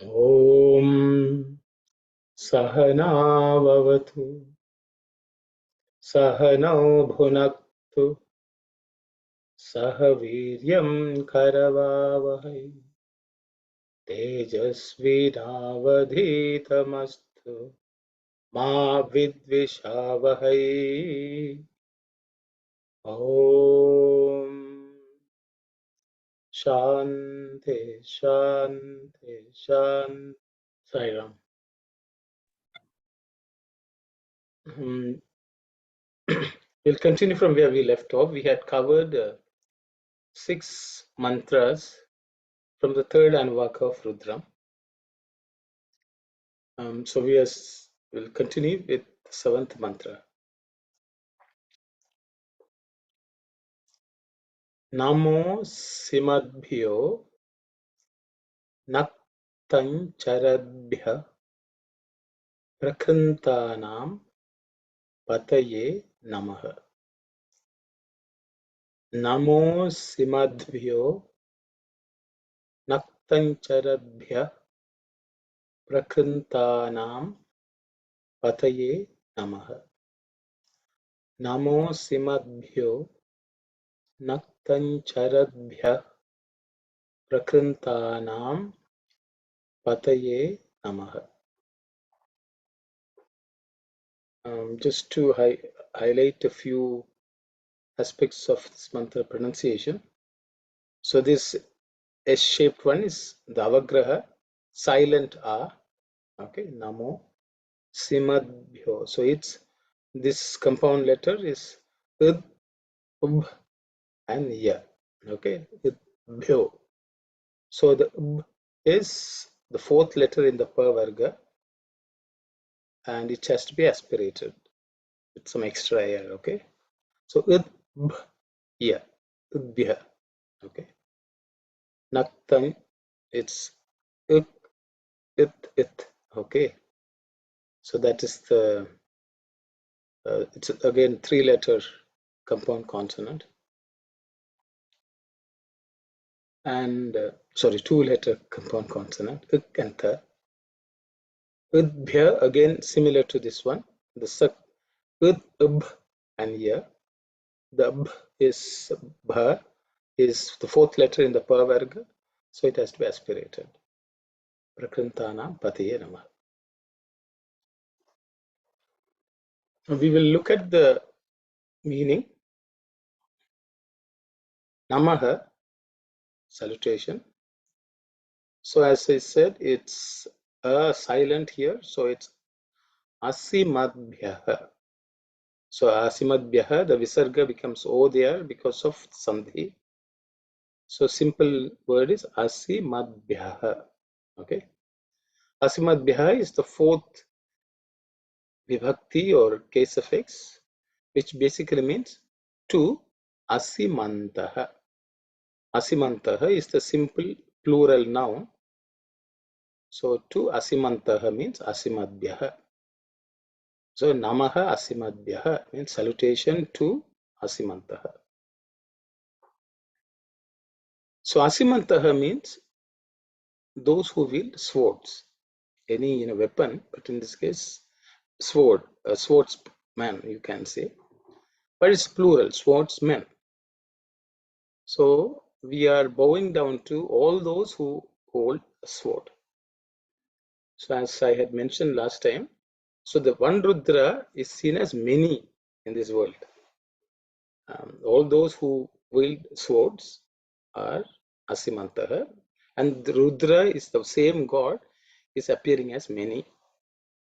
Om Sahana Vavatu Sahano Bhunaktu Sahaviryam Karavavahai Tejasvinavadhitamastu Ma Vidvishavahai. Om Shanti Shanti Shanti. Sairam. We'll continue from where we left off. We had covered 6 mantras from the third Anvaka of Rudram. So we'll continue with the 7th mantra. Namo Simadbhyo Naktancharadbhya Prakrantanam Pataye Namaha. Namo Simadbhyo Naktancharadbhya Prakrantanam Pataye Namaha. Namo Simadbhyo Naktancharadbhya Prakrantanam Pataye Namaha. Just to highlight a few aspects of this mantra pronunciation. So this S-shaped one is the avagraha, silent A. Okay, Namo Simadbhyo. So it's this compound letter is Id, Ub, and Ya. Okay, Idbhyo. So the Ub is the 4th letter in the Pa Varga, and it has to be aspirated with some extra air. Okay, so Idbhya, Idbhya. Okay, Naktan, it's it, it. Okay, so that is the it's again 3-letter compound consonant, and sorry, 2-letter compound consonant, ik and tha. Udbhya, again similar to this one, the sak, ub and ya. The b is bha, is the 4th letter in the pa varga, so it has to be aspirated. Prakrantanam Patiye Namaha. We will look at the meaning. Namaha, salutation. So as I said, it's a silent here, so it's Asimadbhyaha. So Asimadbhyaha, the visarga becomes O there because of sandhi. So simple word is Asimadbhyaha. Okay. Asimadbhyaha is the 4th vibhakti or case suffix, which basically means to Asimantaha. Asimantaha is the simple plural noun. So to Asimantaha means Asimadbhyaha. So Namaha Asimadbhyaha means salutation to Asimantaha. So Asimantaha means those who wield swords, any weapon, but in this case sword, a swordsman you can say, but it's plural, swordsmen. So we are bowing down to all those who hold a sword. So as I had mentioned last time, so the one Rudra is seen as many in this world. All those who wield swords are Asimantaha, and the Rudra is the same god, is appearing as many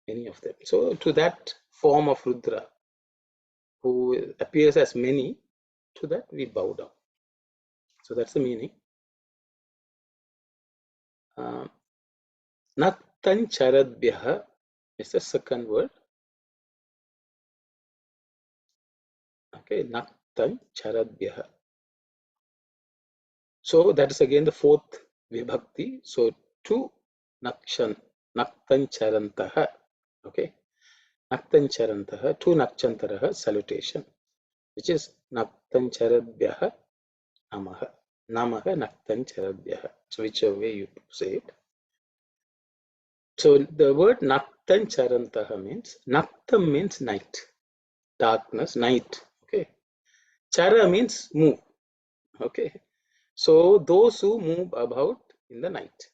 of them. So to that form of Rudra, who appears as many, to that we bow down. So that's the meaning. Naktancharadbhyaha is the second word. Okay, Naktancharadbhyaha. So that is again the fourth vibhakti. So to Naktancharantaha. Okay, Naktancharantaha to Nakchantaraha salutation, which is Naktancharadbhyaha Namaha. Namaha Naktancharadbhyaha. So whichever way you say it. So the word Naktancharantaha means, Naktam means night, darkness, night. Okay. Chara means move. Okay. So those who move about in the night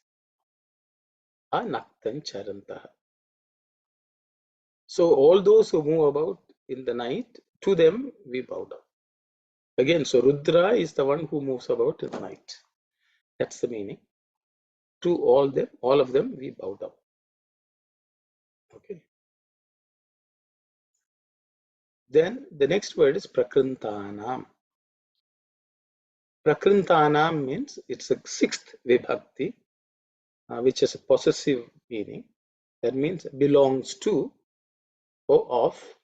are Naktancharantaha. So all those who move about in the night, to them we bow down. Again, so Rudra is the one who moves about in the night. That's the meaning. To all of them we bow down. Okay. Then the next word is Prakrintanam. Prakrintanam means it's a sixth vibhakti, which has a possessive meaning. That means belongs to or of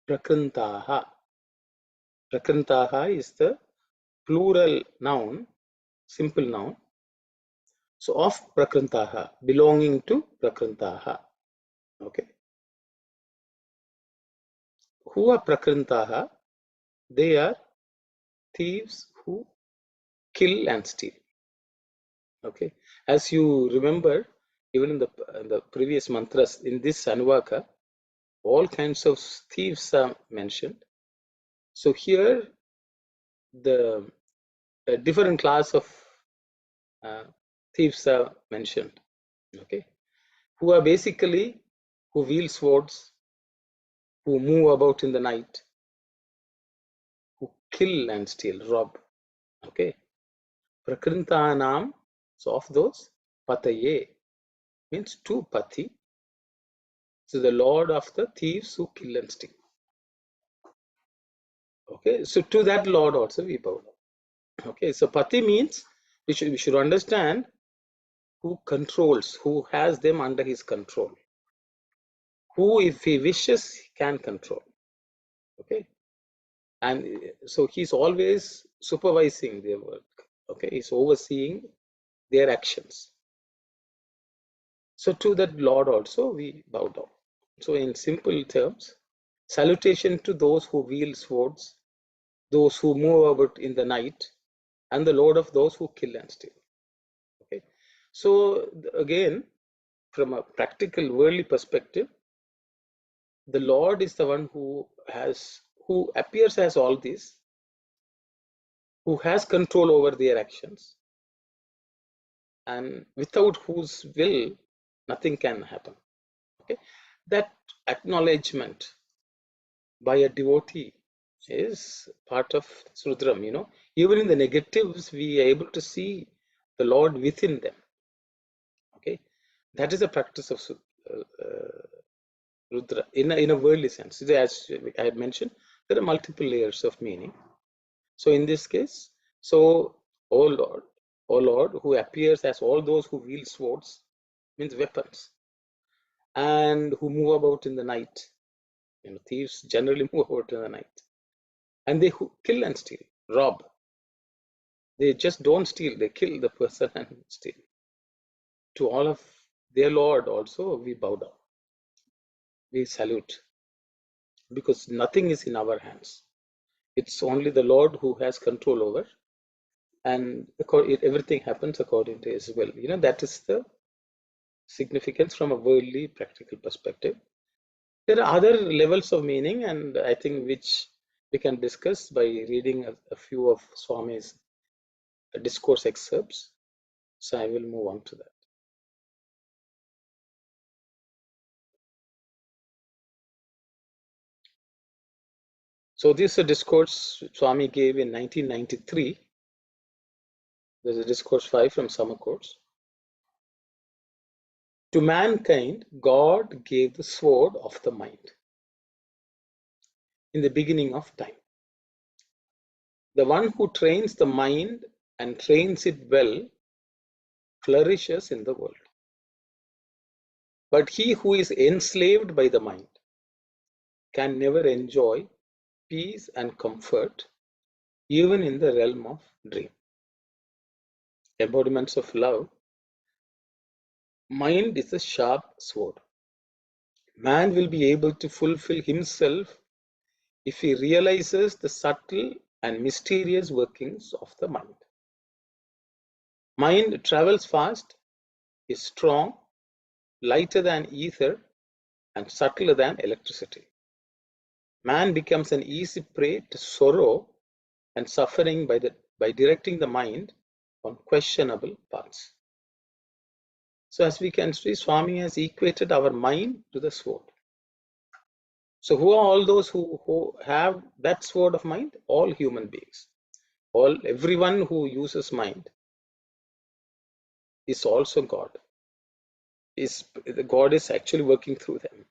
Prakrintaha. Prakrintaha is the plural noun, simple noun. So of Prakrintaha, belonging to Prakrintaha. Okay. Who are Prakrintaha? They are thieves who kill and steal. Okay. As you remember, even in the previous mantras, in this Anuvaka, all kinds of thieves are mentioned. So here, the different class of thieves are mentioned. Okay. Who are basically, who wield swords, who move about in the night, who kill and steal, rob. Okay. Prakrintanam, so of those, pataye means to pati. So the lord of the thieves who kill and steal. Okay, so to that lord also we bow down. Okay, so pati means we should understand who controls, who has them under his control, who if he wishes can control. Okay, and so he's always supervising their work. Okay, he's overseeing their actions. So to that lord also we bow down. So in simple terms, salutation to those who wield swords, those who move about in the night, and the lord of those who kill and steal. Okay, so again, from a practical worldly perspective, the lord is the one who appears as all these, who has control over their actions, and without whose will nothing can happen. Okay, that acknowledgement by a devotee is part of Rudram. Even in the negatives we are able to see the lord within them. Okay, that is a practice of Rudra in a worldly sense. As I had mentioned, there are multiple layers of meaning. So in this case, so O Lord, who appears as all those who wield swords, means weapons, and who move about in the night. Thieves generally move about in the night, and they who kill and steal, rob. They just don't steal; they kill the person and steal. To all of their Lord also we bow down, we salute, because nothing is in our hands. It's only the Lord who has control over, and everything happens according to his will. That is the significance from a worldly practical perspective. There are other levels of meaning, and I think which we can discuss by reading a few of Swami's discourse excerpts. So I will move on to that. So this is a discourse Swami gave in 1993. There's a discourse 5 from Summer Course. To mankind, God gave the sword of the mind in the beginning of time. The one who trains the mind and trains it well flourishes in the world. But he who is enslaved by the mind can never enjoy peace and comfort, even in the realm of dream. Embodiments of love. Mind is a sharp sword. Man will be able to fulfill himself if he realizes the subtle and mysterious workings of the mind. Mind travels fast, is strong, lighter than ether, and subtler than electricity. Man becomes an easy prey to sorrow and suffering by directing the mind on questionable paths. So as we can see, Swami has equated our mind to the sword. So who are all those who have that sword of mind? All human beings. Everyone who uses mind is also God. God is actually working through them.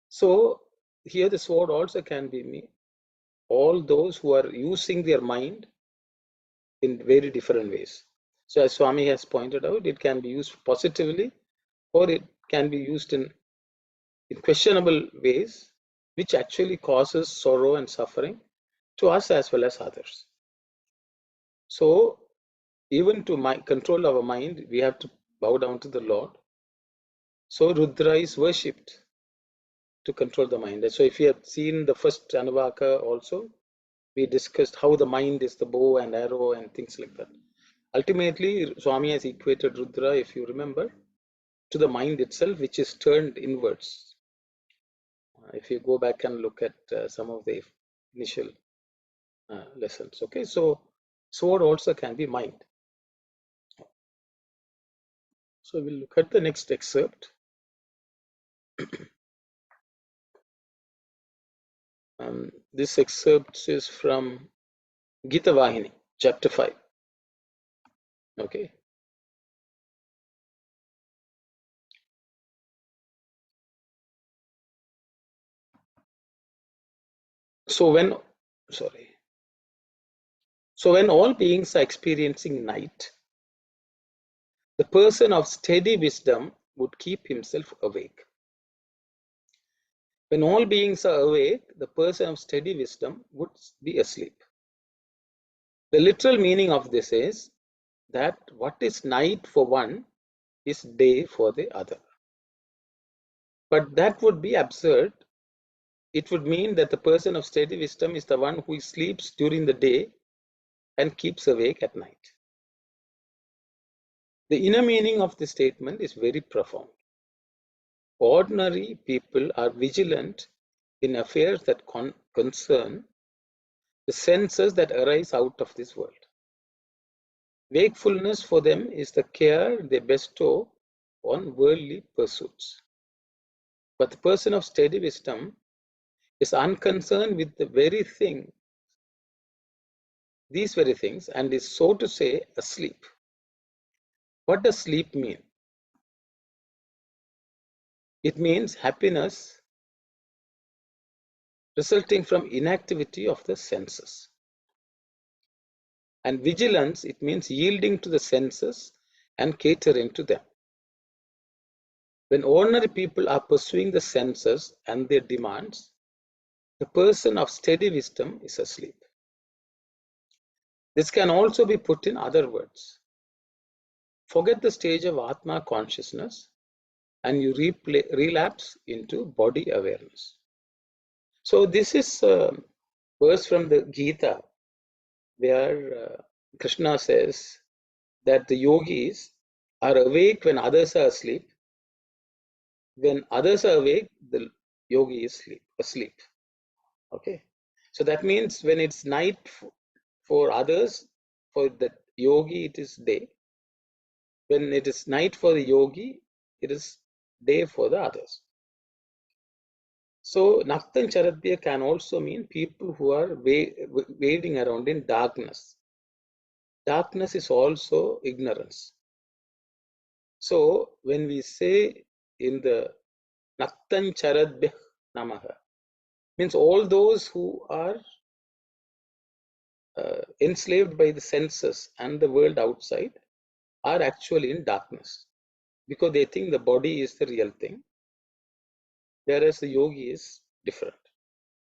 So here the sword also can be me. All those who are using their mind in very different ways. So as Swami has pointed out, it can be used positively or it can be used in questionable ways, which actually causes sorrow and suffering to us as well as others. So even to control our mind, we have to bow down to the Lord. So Rudra is worshipped to control the mind. And so if you have seen the first Anuvaka also, we discussed how the mind is the bow and arrow and things like that. Ultimately, Swami has equated Rudra, if you remember, to the mind itself, which is turned inwards. If you go back and look at some of the initial lessons. Okay, so sword also can be mind. So we'll look at the next excerpt. This excerpt is from Gita Vahini, chapter 5. Okay. So when all beings are experiencing night, the person of steady wisdom would keep himself awake. When all beings are awake, the person of steady wisdom would be asleep. The literal meaning of this is that what is night for one is day for the other. But that would be absurd. It would mean that the person of steady wisdom is the one who sleeps during the day and keeps awake at night. The inner meaning of this statement is very profound. Ordinary people are vigilant in affairs that concern the senses that arise out of this world. Wakefulness for them is the care they bestow on worldly pursuits. But the person of steady wisdom is unconcerned with these very things, and is, so to say, asleep. What does sleep mean? It means happiness resulting from inactivity of the senses. And vigilance, it means yielding to the senses and catering to them. When ordinary people are pursuing the senses and their demands, the person of steady wisdom is asleep. This can also be put in other words. Forget the stage of Atma consciousness and you relapse into body awareness. So this is a verse from the Gita where Krishna says that the yogis are awake when others are asleep. When others are awake, the yogi is asleep. Okay, so that means when it's night for others, for the yogi it is day. When it is night for the yogi, it is day for the others. So Naktan Charadbya can also mean people who are wading around in darkness. Darkness is also ignorance. So when we say in the Naktan Charadbya Namaha, means all those who are enslaved by the senses and the world outside, are actually in darkness because they think the body is the real thing, whereas the yogi is different.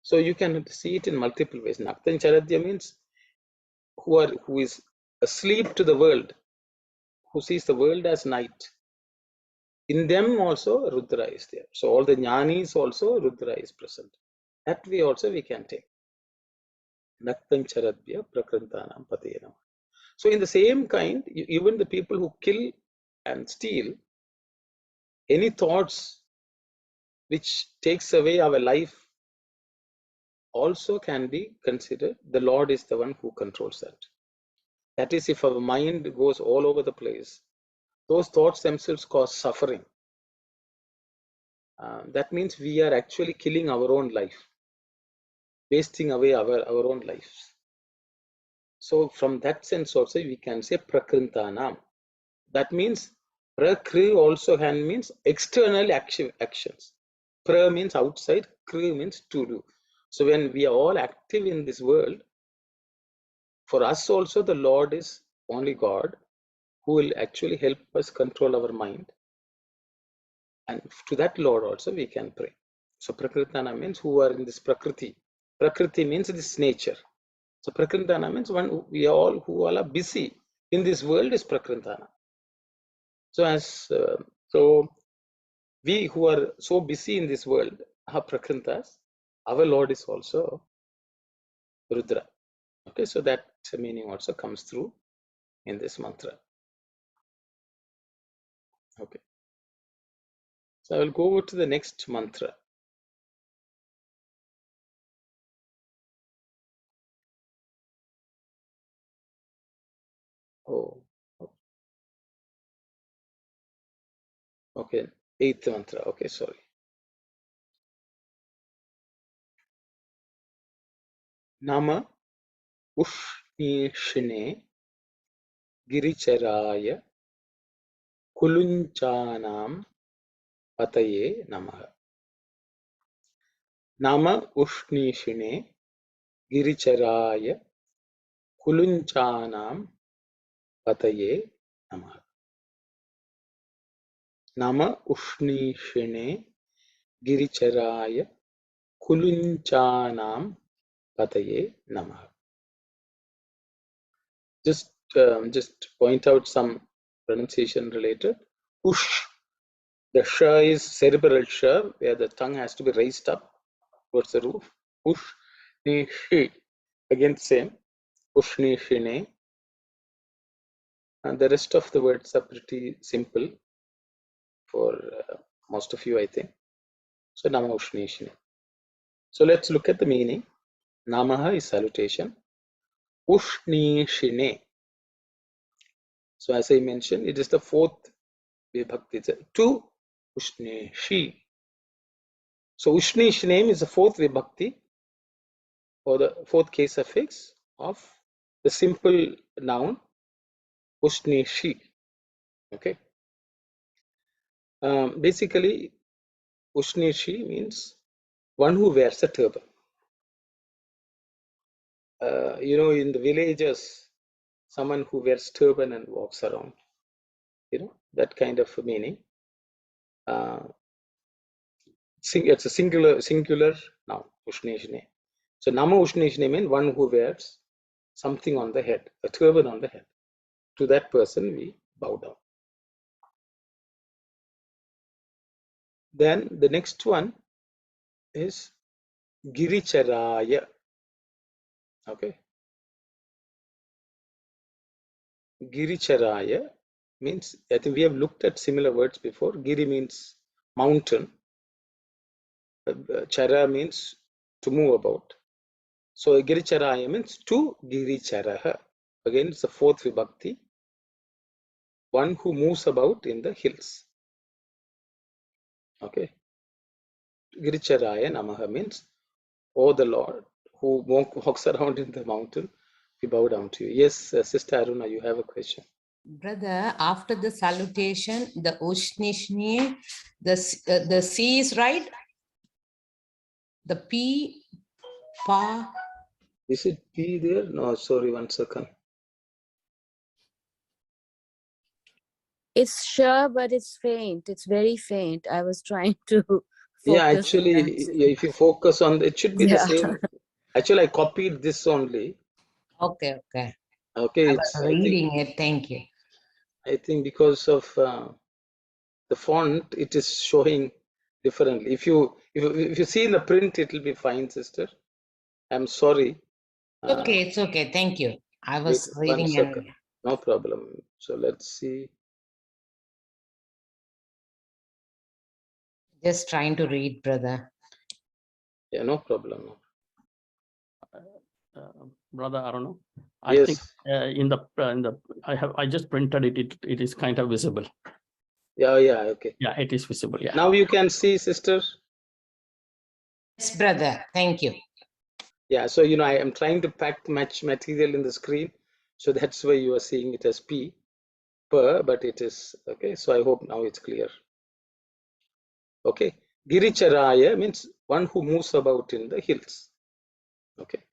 So you can see it in multiple ways. Naktan Charadya means who is asleep to the world, who sees the world as night. In them also Rudra is there. So all the jnanis also Rudra is present. That way also we can take. Naktan Charadya Prakrantanam Patenam. So in the same kind, even the people who kill and steal, any thoughts which takes away our life also can be considered. The Lord is the one who controls that. That is, if our mind goes all over the place, those thoughts themselves cause suffering. That means we are actually killing our own life, wasting away our own lives. So from that sense also we can say Prakrintanam. That means Prakri also means external actions. Pra means outside, Kri means to do. So when we are all active in this world, for us also the Lord is only God who will actually help us control our mind. And to that Lord also we can pray. So Prakritana means who are in this Prakriti. Prakriti means this nature. So Prakrintana means we are all who all are busy in this world is Prakrintana. So we who are so busy in this world are Prakrintas. Our Lord is also Rudra. Okay, so that meaning also comes through in this mantra. Okay. So I will go over to the next mantra. Oh, okay. Eighth mantra. Okay, sorry. Nama Ushnishine Giricharaya Kulunchanam Pataye Namaha. Nama Ushnishine Giricharaya Kulunchanam Pataye Namaha. Nama Ushnishine Giricharaya Kulunchanam Pataye Namaha. Just point out some pronunciation related. Ush, the sh is cerebral sh, where the tongue has to be raised up towards the roof. Ush, ni, shi. Again same. Ush, ni, shi, ne. And the rest of the words are pretty simple for most of you, I think. So Nama Ushni Shine. So let's look at the meaning. Namaha is salutation. Ushni Shine. So as I mentioned, it is the fourth vibhakti. To Ushni Shi. So Ushni Shine is the fourth vibhakti or the fourth case suffix of the simple noun Ushni Shi. Okay. Basically, Ushni Shi means one who wears a turban. In the villages, someone who wears turban and walks around, that kind of meaning. It's a singular noun, Ushneshne. So Nama Ushneshne means one who wears something on the head, a turban on the head. To that person we bow down. Then the next one is Giricharaya. Okay. Giricharaya means, I think we have looked at similar words before. Giri means mountain. Chara means to move about. So Giricharaya means to Giricharaha. Again, it's the fourth vibhakti. One who moves about in the hills. Okay. Giricharaya Namaha means, oh the Lord, who walks around in the mountain, we bow down to you. Yes, Sister Aruna, you have a question. Brother, after the salutation, the Ushnishni, the C is right? The P, Pa. Is it P there? No, sorry, one second. It's sure, but it's faint. It's very faint. I was trying to Yeah, focus on actually, that. if you focus on, it should be the Yeah. same. Actually, I copied this only. Okay, okay. Okay, I it's, was reading it. Thank you. I think because of the font, it is showing differently. If you see in the print, it will be fine, sister. I'm sorry. Okay, it's okay. Thank you. I Wait was 1 reading second. and No problem. So let's see. just trying to read, brother. Yeah, no problem. Brother, I don't know. I Yes. think I just printed it. It is kind of visible. Yeah, yeah, okay. Yeah, it is visible. Yeah. Now you can see, sister. Yes, brother. Thank you. Yeah, so I am trying to pack much material in the screen, so that's why you are seeing it as P per, but it is okay. So I hope now it's clear. Okay, Giricharaya means one who moves about in the hills. Okay,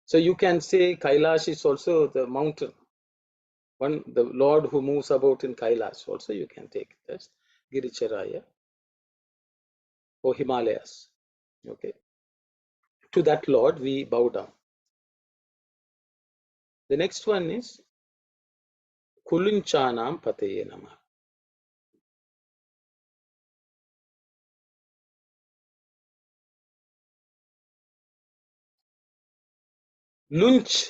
so you can say Kailash is also the mountain. The Lord who moves about in Kailash also you can take it as Giricharaya or Himalayas. Okay, to that Lord we bow down. The next one is Kulunchanam Pataye Namaha. Lunch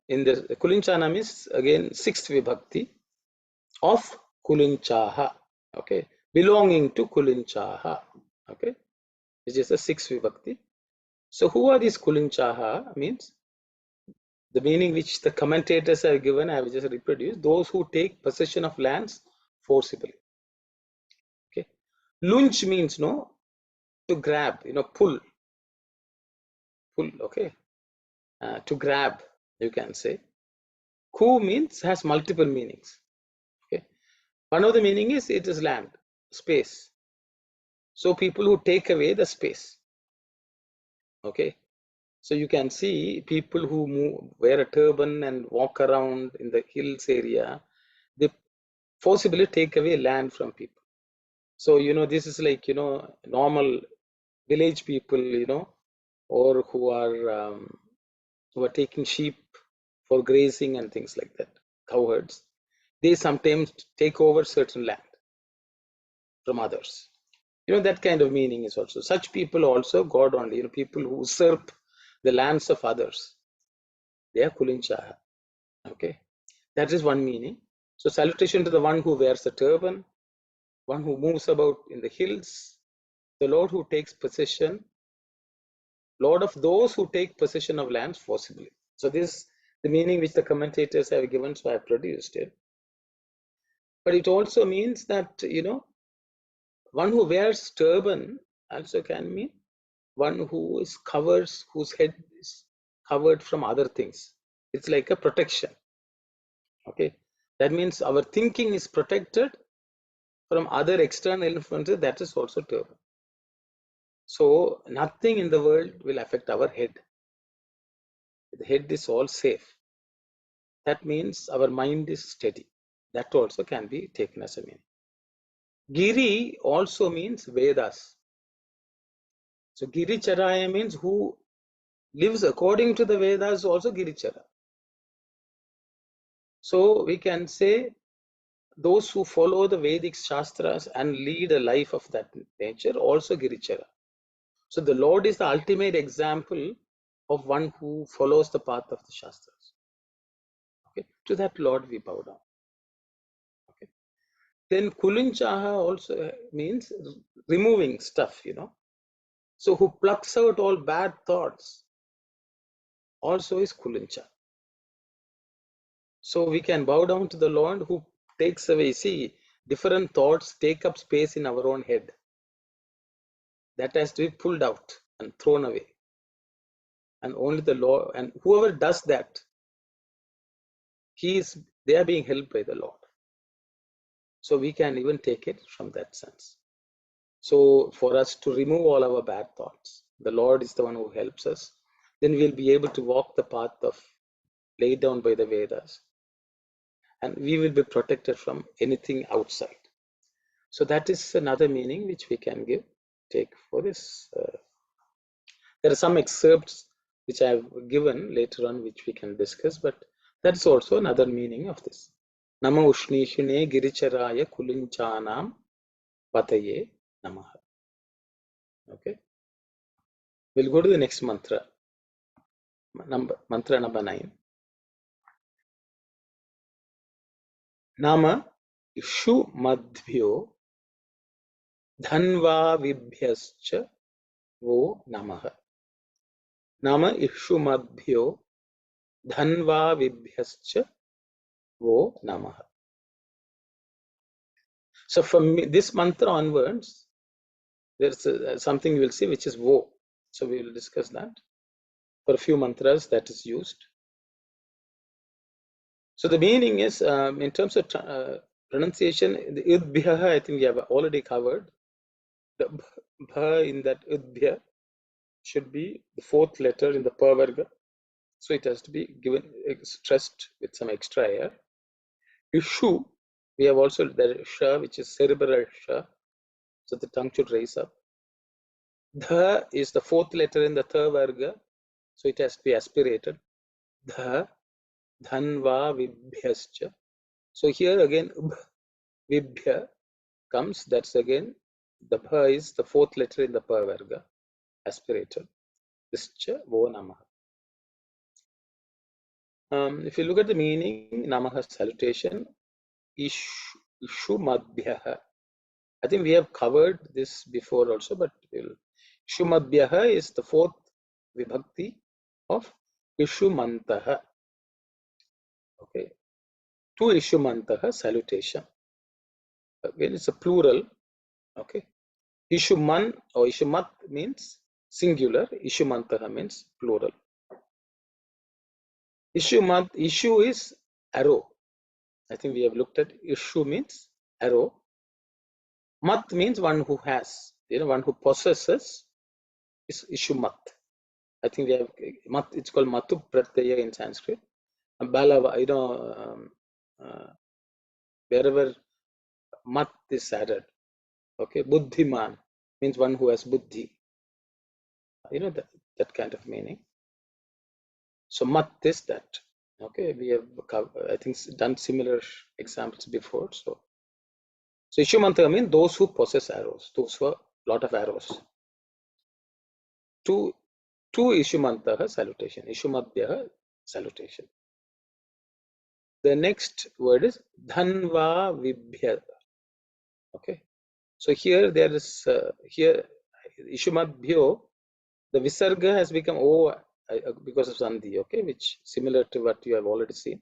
in the Kulinchanam is again sixth vibhakti of Kulinchaha. Okay, belonging to Kulinchaha. Okay, which is the sixth vibhakti. So who are these Kulinchaha? Means the meaning which the commentators have given, I have just reproduced. Those who take possession of lands forcibly. Okay, lunch means to grab, pull. Okay, to grab, you can say. Ku means has multiple meanings. Okay, one of the meaning is it is land, space. So people who take away the space. Okay, so you can see people who wear a turban and walk around in the hills area, they forcibly take away land from people. So this is like normal village people, or who are taking sheep for grazing and things like that, cow herds. They sometimes take over certain land from others. That kind of meaning is also. Such people also God only. People who usurp the lands of others. They are Kulinchaha. Okay, that is one meaning. So salutation to the one who wears a turban, one who moves about in the hills, the Lord who takes possession, Lord of those who take possession of lands forcibly. So this is the meaning which the commentators have given, so I have produced it. But it also means that, one who wears turban also can mean one who is whose head is covered from other things. It's like a protection. Okay, that means our thinking is protected from other external influences. That is also turban. So nothing in the world will affect our head. The head is all safe. That means our mind is steady. That also can be taken as a meaning. Giri also means Vedas. So Giricharaya means who lives according to the Vedas, also Girichara. So we can say those who follow the Vedic Shastras and lead a life of that nature, also Girichara. So the Lord is the ultimate example of one who follows the path of the Shastras. Okay, to that Lord we bow down. Okay, then Kulinchaha also means removing stuff, So who plucks out all bad thoughts also is Kulincha. So we can bow down to the Lord who takes away. See, different thoughts take up space in our own head. That has to be pulled out and thrown away. And only the Lord, and whoever does that, they are being helped by the Lord. So we can even take it from that sense. So for us to remove all our bad thoughts, the Lord is the one who helps us. Then we'll be able to walk the path of laid down by the Vedas. and we will be protected from anything outside. So that is another meaning which we can take for this. There are some excerpts which I have given later on which we can discuss, but that's also another meaning of this. Nama Ushnishine Giricharaya Kulinchanam Pataye Namaha. Okay. We'll go to the next mantra. Mantra number 9. Nama Ishu Madhvyo Dhanva Vibhyascha Vo Namaha. Nama Ishu Madhvyo Dhanva Vibhyascha Vo Namaha. So from this mantra onwards, there's something we'll see which is Vo. So we will discuss that. For a few mantras that is used. So the meaning is, in terms of pronunciation, the Udbhya, I think we have already covered. The Bha in that Udbhya should be the fourth letter in the Pavarga. So it has to be given, stressed with some extra air. Ishu, we have also the Sha, which is cerebral Sha. So the tongue should raise up. Dha is the fourth letter in the Thavarga. So it has to be aspirated. Dha, Dhanva Vibhyascha. So here again, Vibhya comes, that's again, the Bha is the fourth letter in the Pavarga, aspirated. Vischa Vo Namaha. If you look at the meaning, Namaha salutation, Ishu Madhyaha. I think we have covered this before also, but Ishu Madhyaha is the fourth vibhakti of Ishu Mantaha. Okay. To Ishu Mantaha salutation. Again, it's a plural. Okay. Ishuman or Ishumat means singular. Ishumantaha means plural. Ishu is arrow. I think we have looked at Ishu means arrow. Mat means one who has, one who possesses is Ishumat. I think we have Mat, it's called Matu Pratyaya in Sanskrit. Balava, wherever Mat is added. Okay, Buddhiman means one who has Buddhi. That kind of meaning. So mat is that. Okay, we have I think done similar examples before. So Ishumantaka means those who possess arrows, those who have a lot of arrows. To Ishumantaha salutation, Ishumadhyaha salutation. The next word is Dhanva Vibhya. Okay, so here there is here Ishumadhyo, the Visarga has become O because of Sandhi, okay, which similar to what you have already seen.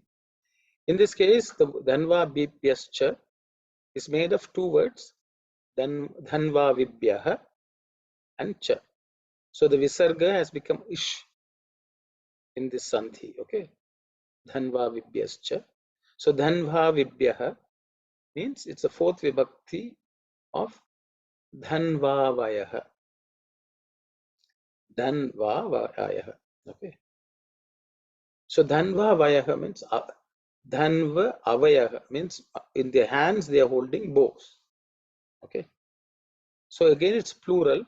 In this case, the Dhanva Vibhyascha is made of two words, Dhanva Vibhyaha and Cha. So the Visarga has become Ish in this Sandhi, okay, Dhanva Vibhyascha. So Dhanva Vibhyaha means it's a fourth vibhakti of Dhanva Vayaha. Dhanva Vayaha, okay. So Dhanva Vayaha means Dhanva Avayaha means in their hands they are holding bows. Okay. So again it's plural.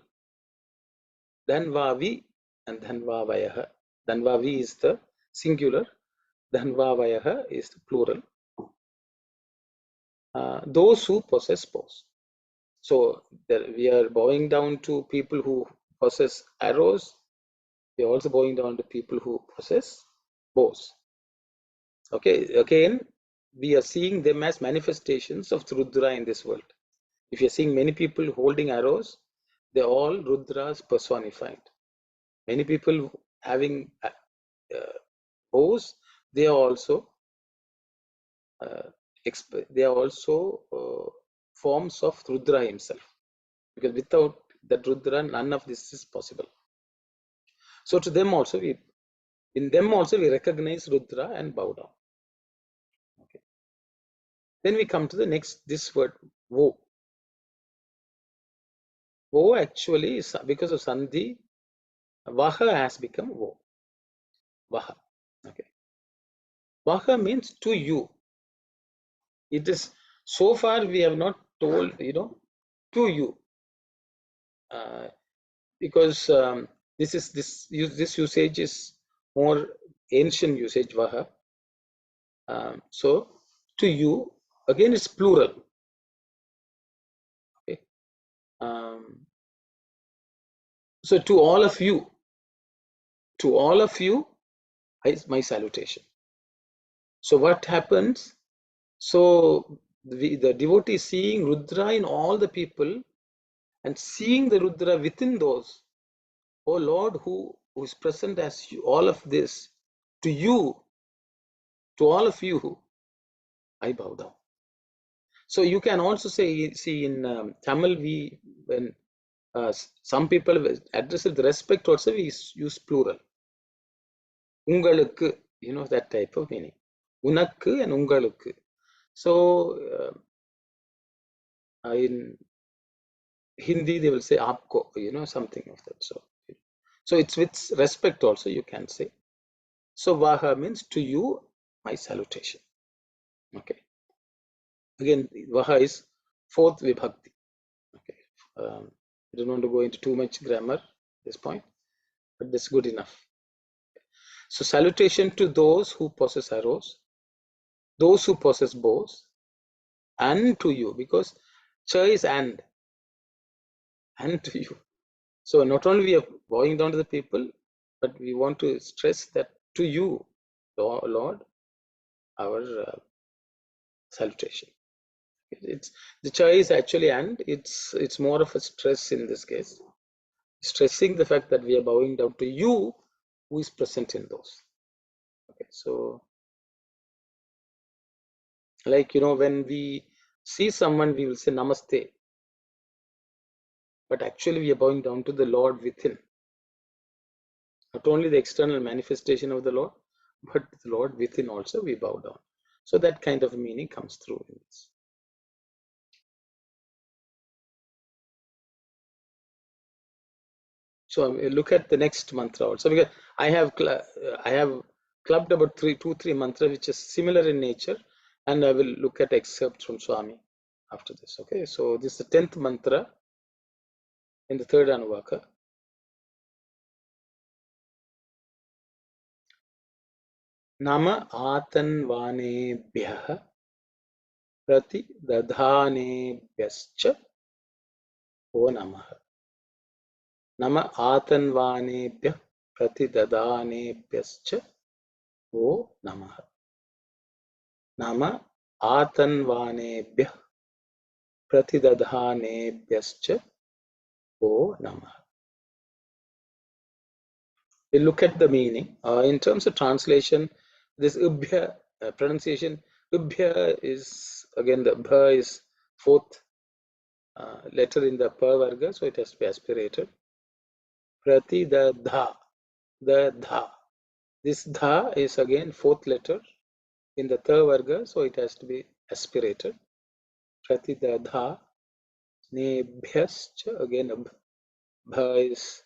Dhanvavi and Dhanvavayaha. Dhanvavi is the singular. Dhanvavayaha is the plural. Those who possess bows. So we are bowing down to people who possess arrows. We are also bowing down to people who possess bows. Okay, again, we are seeing them as manifestations of Rudra in this world. If you're seeing many people holding arrows, they're all Rudras personified. Many people having bows, they are also forms of Rudra himself. Because without that Rudra, none of this is possible. So to them also, we recognize Rudra and bow down. Okay. Then we come to the next, this word, Vo. Vo actually is because of Sandhi, Vaha has become Vo. Vaha. Okay. Vaha means to you. It is, so far we have not told, to you, because this usage is more ancient usage, vaha. So to you, again it's plural. Okay. So to all of you, is my salutation. So what happens? So the devotee seeing Rudra in all the people and seeing the Rudra within those, oh Lord, who is present as you, all of this, to you, to all of you, I bow down. So you can also say, see in Tamil, when some people address with respect also, we use plural. Ungalukku, that type of meaning. Unakku and ungalukku. So in Hindi, they will say aapko, something of that sort. So it's with respect also, you can say. So vaha means to you, my salutation. Okay. Again, vaha is fourth vibhakti. Okay. I don't want to go into too much grammar at this point, but that's good enough. So salutation to those who possess arrows, those who possess bows, and to you, because cha is and to you. So not only we are bowing down to the people, but we want to stress that to you, Lord, our salutation. It's the cha is actually and it's more of a stress in this case, stressing the fact that we are bowing down to you, who is present in those. Okay, so like when we see someone, we will say namaste, but actually we are bowing down to the Lord within. Not only the external manifestation of the Lord, but the Lord within also we bow down. So that kind of meaning comes through in this. So look at the next mantra also, because I have clubbed about two, three mantras which is similar in nature, and I will look at excerpts from Swami after this. Okay, so this is the 10th mantra in the third Anuvaka. Nama atanvanebhyah prati dadhanebhyascha o namaha. Nama atanvanebhyah prati dadhanebhyascha o namaha. Nama atanvanebhyah pratidadhanebhyascha o namaha. We look at the meaning. In terms of translation, this ubhya pronunciation, ubhya is again the bha is fourth letter in the pa varga, so it has to be aspirated. Pratidadha, the dha. This dha is again fourth letter in the tha varga, so it has to be aspirated. Pratidadha nebhyascha, again bha is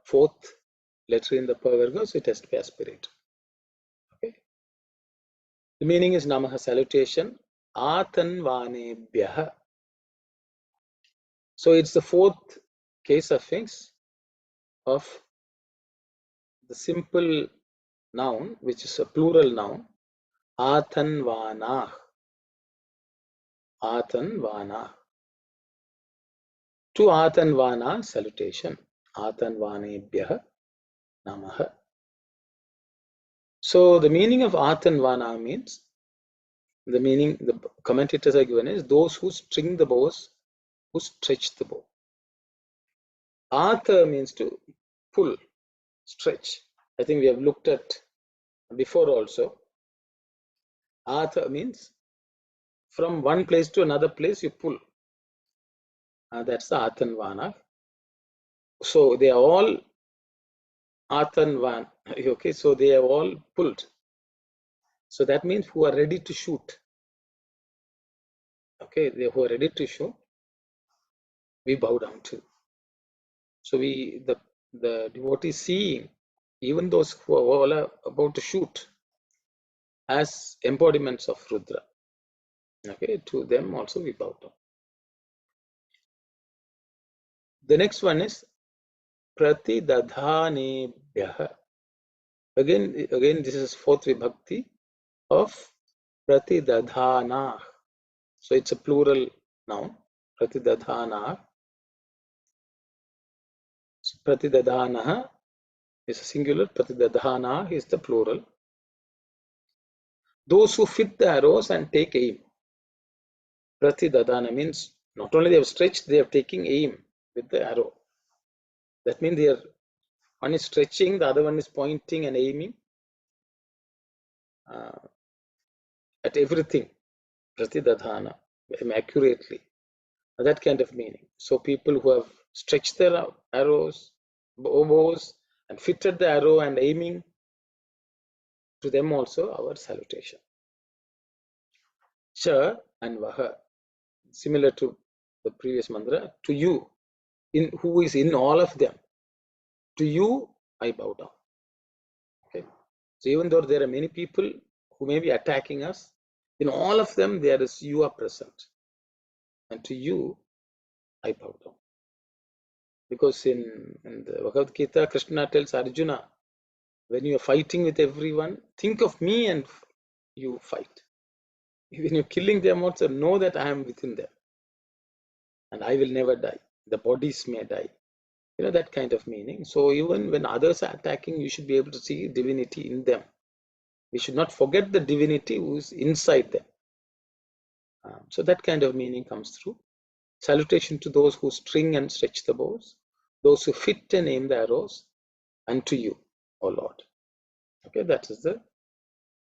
fourth letter in the pa varga, so it has to be aspirated. Okay. The meaning is Namaha salutation. Atanvanebhyah. So it's the fourth case affix of the simple noun, which is a plural noun. Atanvanah. Atanvanah. To Atanvana salutation. Atanvanebhyah Namaha. So the meaning of Atanvana means, the meaning the commentators are given is those who string the bows, who stretch the bow. Atha means to pull, stretch. I think we have looked at before also. Atha means from one place to another place you pull. That's the Athanvana. So they are all Athanvan. Okay, so they are all pulled. So that means who are ready to shoot. Okay, they who are ready to shoot, we bow down to. So the devotee seeing even those who are all about to shoot as embodiments of Rudra. Okay, to them also we bow down. The next one is pratidadhanebhyah. Again, this is fourth vibhakti of pratidadhana. So it's a plural noun. Pratidadhana. Pratidadhana is a singular. Pratidadhana is the plural. Those who fit the arrows and take aim. Pratidadhana means not only they have stretched, they are taking aim with the arrow. That means they are, one is stretching, the other one is pointing and aiming at everything. Pratidadhana, accurately. That kind of meaning. So people who have stretched their arrows, bows, and fitted the arrow and aiming, to them also our salutation. Cha and Vaha, similar to the previous mantra, to you, in who is in all of them. To you, I bow down. Okay. So even though there are many people who may be attacking us, in all of them there is you are present. And to you, I bow down. Because in the Bhagavad Gita, Krishna tells Arjuna, when you are fighting with everyone, think of me and you fight. When you're killing them also, know that I am within them. And I will never die. The bodies may die. You know, that kind of meaning. So even when others are attacking, you should be able to see divinity in them. We should not forget the divinity who is inside them. So that kind of meaning comes through. Salutation to those who string and stretch the bows, those who fit and aim the arrows, and to you, O Lord. Okay, that is the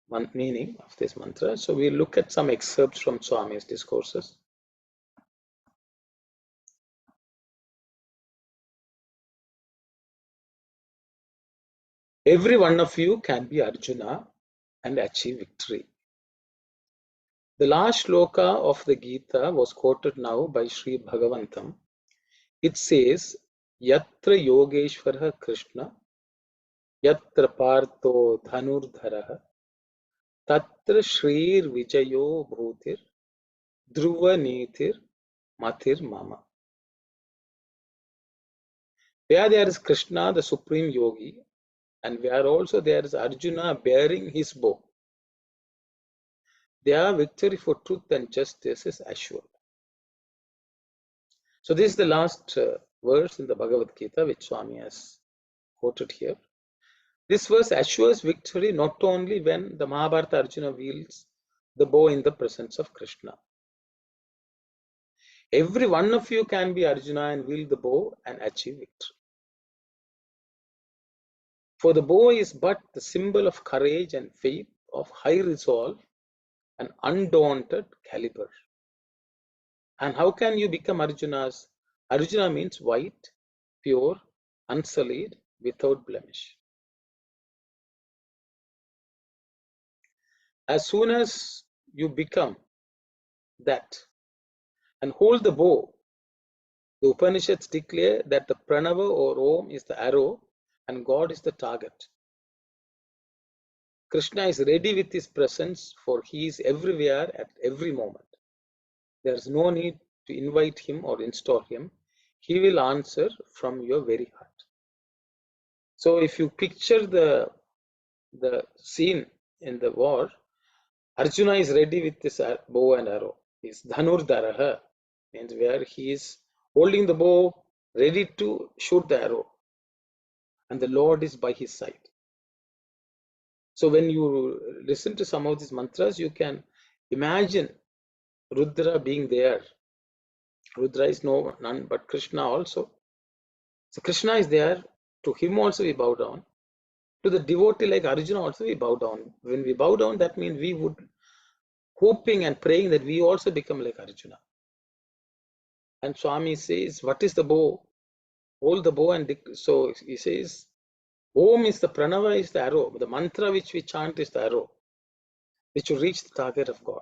one meaning of this mantra. So we look at some excerpts from Swami's discourses. Every one of you can be Arjuna and achieve victory. The last shloka of the Gita was quoted now by Sri Bhagavantam. It says, Yatra Yogeshwara Krishna, Yatra Partho Dhanurdharaha, Tatra Shrir Vijayo Bhutir, Dhruva Nitir Matir Mama. Where there is Krishna, the supreme yogi, and where also there is Arjuna bearing his bow, their victory for truth and justice is assured. So this is the last verse in the Bhagavad Gita which Swami has quoted here. This verse assures victory not only when the Mahabharata Arjuna wields the bow in the presence of Krishna. Every one of you can be Arjuna and wield the bow and achieve victory. For the bow is but the symbol of courage and faith, of high resolve and undaunted caliber. And how can you become Arjunas? Arjuna means white, pure, unsullied, without blemish. As soon as you become that and hold the bow, the Upanishads declare that the Pranava or Om is the arrow and God is the target. Krishna is ready with his presence, for he is everywhere at every moment. There is no need to invite him or install him. He will answer from your very heart. So if you picture the scene in the war, Arjuna is ready with this bow and arrow. He's Dhanurdharaha, means where he is holding the bow, ready to shoot the arrow. And the Lord is by his side. So when you listen to some of these mantras, you can imagine Rudra being there. Rudra is none but Krishna also. So Krishna is there. To him also we bow down. To the devotee like Arjuna also we bow down. When we bow down, that means we would hoping and praying that we also become like Arjuna. And Swami says, what is the bow? Hold the bow, and so he says, Om is the pranava, is the arrow. The mantra which we chant is the arrow, which will reach the target of God.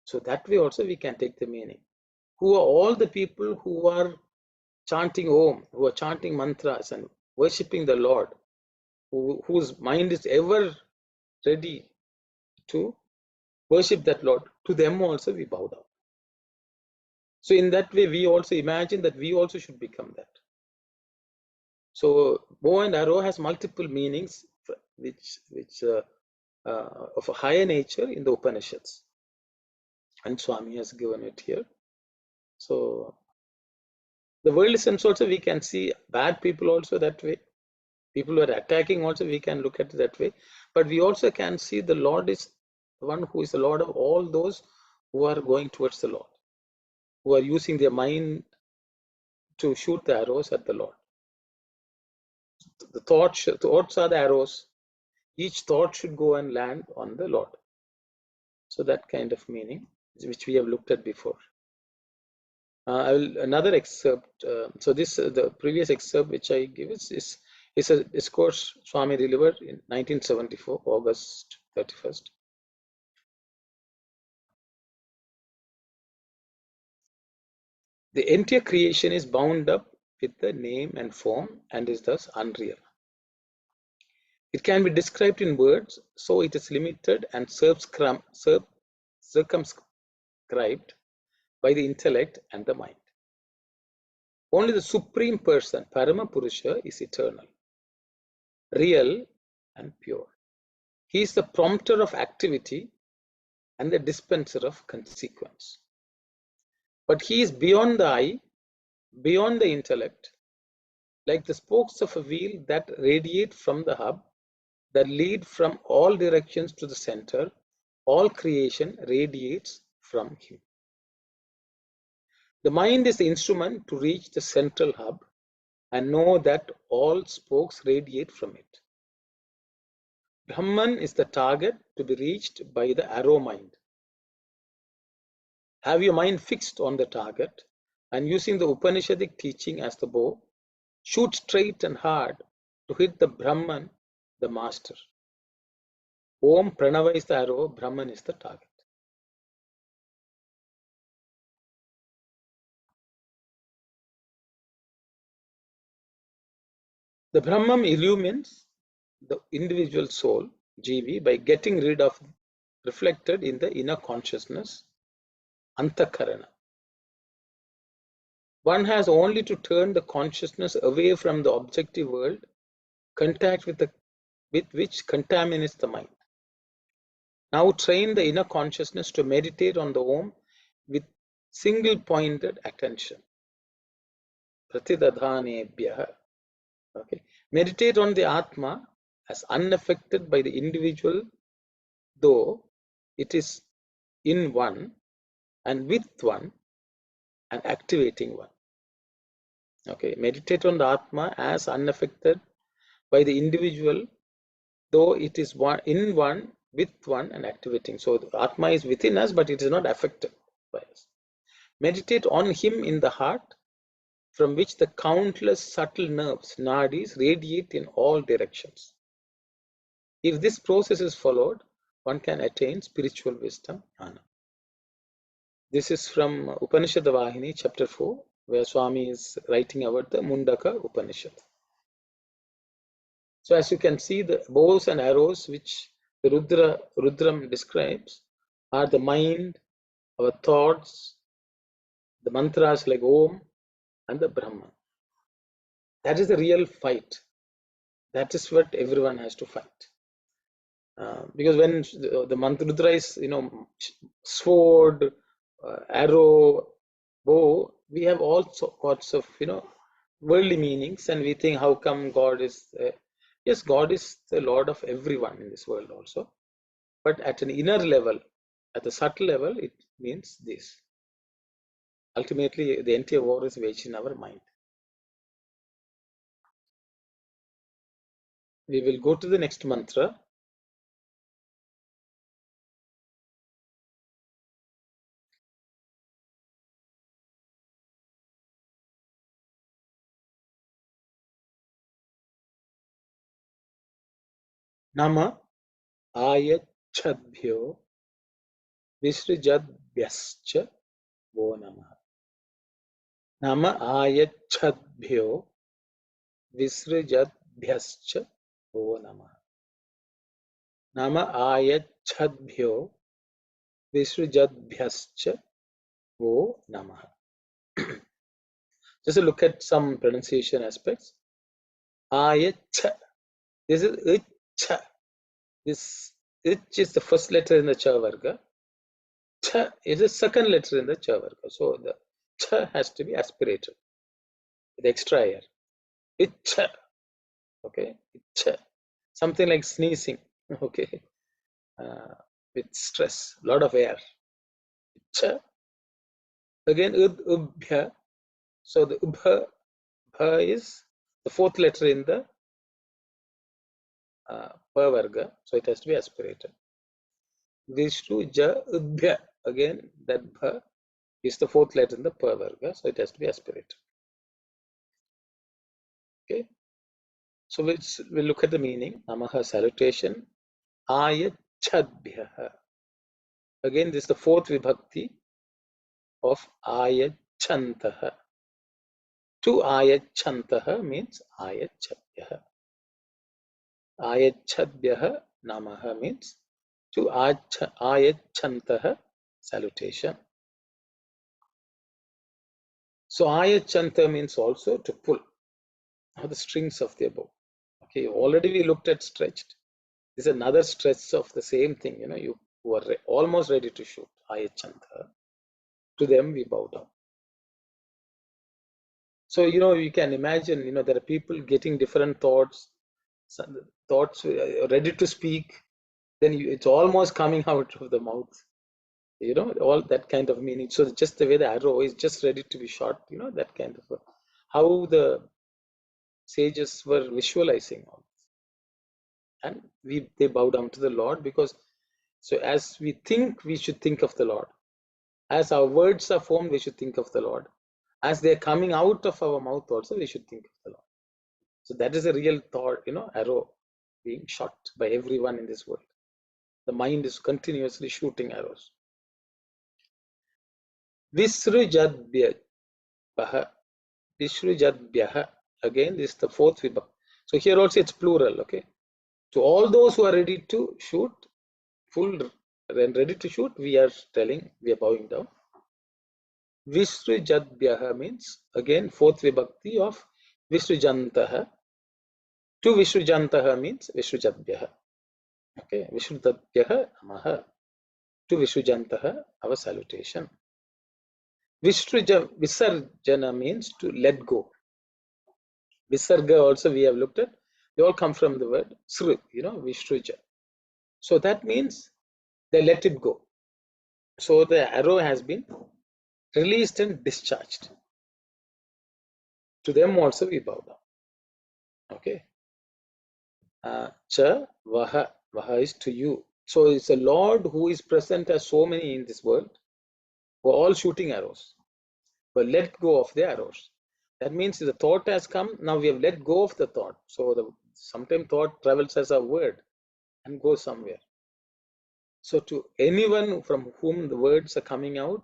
So that way also we can take the meaning. Who are all the people who are chanting Om, who are chanting mantras and worshipping the Lord, whose mind is ever ready to worship that Lord, to them also we bow down. So in that way, we also imagine that we also should become that. So bow and arrow has multiple meanings, which of a higher nature in the Upanishads, and Swami has given it here. So the worldly sense also, we can see bad people also that way. People who are attacking also, we can look at it that way. But we also can see the Lord is the one who is the Lord of all those who are going towards the Lord, who are using their mind to shoot the arrows at the Lord. The thoughts are the arrows. Each thought should go and land on the Lord. So that kind of meaning, which we have looked at before. I will another excerpt. So this the previous excerpt which I give is a discourse Swami delivered in 1974, August 31st. The entire creation is bound up with the name and form and is thus unreal. It can be described in words, so it is limited and circumscribed by the intellect and the mind. Only the Supreme Person, Parama Purusha, is eternal, real and pure. He is the prompter of activity and the dispenser of consequence. But he is beyond the eye, beyond the intellect, like the spokes of a wheel that radiate from the hub, that lead from all directions to the center. All creation radiates from him. The mind is the instrument to reach the central hub and know that all spokes radiate from it. Brahman is the target to be reached by the arrow mind. Have your mind fixed on the target and using the Upanishadic teaching as the bow, shoot straight and hard to hit the Brahman, the master. Om Pranava is the arrow, Brahman is the target. The Brahman illumines the individual soul, Jivi, by getting rid of reflected in the inner consciousness, Antakarana. One has only to turn the consciousness away from the objective world, contact with which contaminates the mind. Now train the inner consciousness to meditate on the Om with single-pointed attention. Pratidadhanebhyaha. Okay. Meditate on the Atma as unaffected by the individual, though it is in one and with one and activating one. Okay. Meditate on the Atma as unaffected by the individual, though it is in one, with one and activating. So the Atma is within us, but it is not affected by us. Meditate on him in the heart, from which the countless subtle nerves, nadis, radiate in all directions. If this process is followed, one can attain spiritual wisdom, jnana. This is from Upanishad Vahini, chapter 4, where Swami is writing about the Mundaka Upanishad. So as you can see, the bows and arrows which the Rudram describes are the mind, our thoughts, the mantras like Om and the Brahman. That is the real fight. That is what everyone has to fight. Because when the mantra is, sword, arrow, bow, we have all sorts of, worldly meanings, and we think, how come God is? Yes, God is the Lord of everyone in this world also. But at an inner level, at a subtle level, it means this. Ultimately, the entire war is waged in our mind. We will go to the next mantra. Nama ayachadbhyo visrijadbhyascha vo namaha. Nama ayachadbhyo visrijadbhyascha vo namaha. Nama ayachadbhyo Vishrujadbhyascha Vo Namaha. Just a look at some pronunciation aspects. Ayacha. This is Icha. This Ich is the first letter in the Cha Varga. Cha is the second letter in the Cha Varga. So the Cha has to be aspirated with extra air. Icha. Okay. Icha. Something like sneezing. Okay. With stress, a lot of air. Icha. Again, Ubhya. So the Ubha is the fourth letter in the Pa Varga. So it has to be aspirated. Vishnu Ja Ubhya. Again, that Bha is the fourth letter in the Pa Varga. So it has to be aspirated. Okay. So we'll look at the meaning. Namaha, salutation. Ayachadbhyaha. Again, this is the fourth vibhakti of Ayachantaha. To Ayachantaha means Ayachadbhyaha. Ayachadbhyaha Namaha means to Ayachantaha, salutation. So Ayachanta means also to pull the strings of the bow. Okay, already we looked at stretched. This is another stretch of the same thing. You know, you were almost ready to shoot. Ayachanta. To them we bow down. So, you know, you can imagine, you know, there are people getting different thoughts, ready to speak. Then it's almost coming out of the mouth. You know, all that kind of meaning. So just the way the arrow is just ready to be shot, you know, that kind of how the sages were visualizing all this. And they bow down to the Lord, because so as we think, we should think of the Lord. As our words are formed, we should think of the Lord. As they're coming out of our mouth also, we should think of the Lord. So that is a real thought, you know, arrow being shot by everyone in this world. The mind is continuously shooting arrows. Visrujadbhyaha. Vishrujadbhyaha. Again, this is the fourth vibhakti. So here also it's plural, okay? To all those who are ready to shoot, full and ready to shoot, we are telling, we are bowing down. Vishrujadbhyaha means, again, fourth vibhakti of Vishrujantaha. To Vishrujantaha means Vishrujadbhyaha. Okay, Vishrujadbhyaha Namaha. To Vishrujantaha, our salutation. Visarjana means to let go. Visarga also we have looked at. They all come from the word Sru, you know, Vishruja. So that means they let it go. So the arrow has been released and discharged. To them also we bow down. Okay. Cha Vaha. Vaha is to you. So it's a Lord who is present as so many in this world, who are all shooting arrows. But let go of the arrows. That means the thought has come, now we have let go of the thought. So sometimes thought travels as a word and goes somewhere. So to anyone from whom the words are coming out,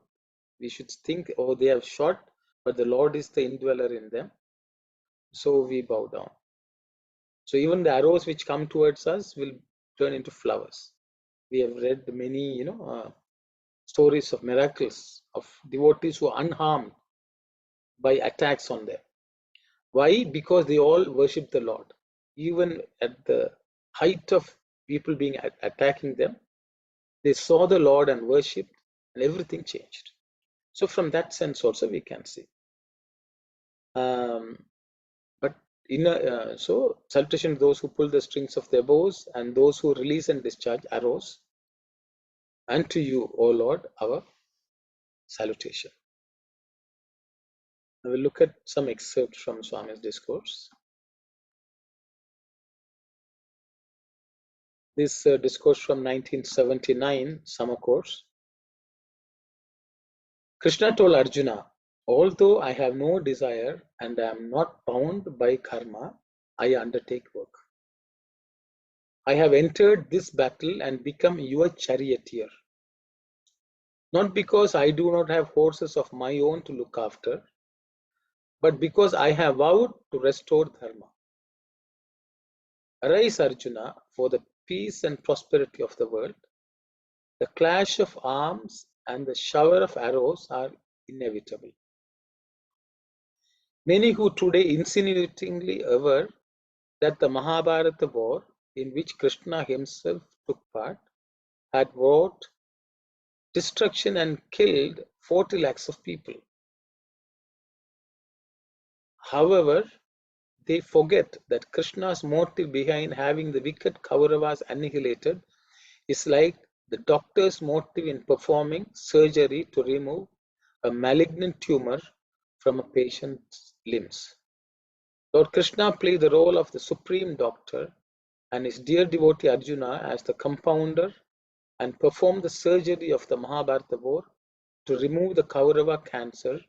we should think, oh, they have shot, but the Lord is the indweller in them. So we bow down. So even the arrows which come towards us will turn into flowers. We have read many, you know, stories of miracles of devotees who are unharmed by attacks on them. Why? Because they all worship the Lord. Even at the height of people being attacking them, they saw the Lord and worshipped, and everything changed. So from that sense also we can see. But so salutation to those who pull the strings of their bows and those who release and discharge arrows. And to you, O Lord, our salutation. I will look at some excerpts from Swami's discourse. This discourse from 1979, summer course. Krishna told Arjuna, although I have no desire and I am not bound by karma, I undertake work. I have entered this battle and become your charioteer. Not because I do not have horses of my own to look after, but because I have vowed to restore dharma. Arise, Arjuna, for the peace and prosperity of the world. the clash of arms and the shower of arrows are inevitable. Many who today insinuatingly aver that the Mahabharata war, in which Krishna himself took part, had wrought destruction and killed 40 lakhs of people. However, they forget that Krishna's motive behind having the wicked Kauravas annihilated is like the doctor's motive in performing surgery to remove a malignant tumor from a patient's limbs. Lord Krishna played the role of the supreme doctor and his dear devotee Arjuna as the compounder and performed the surgery of the Mahabharata war to remove the Kaurava cancer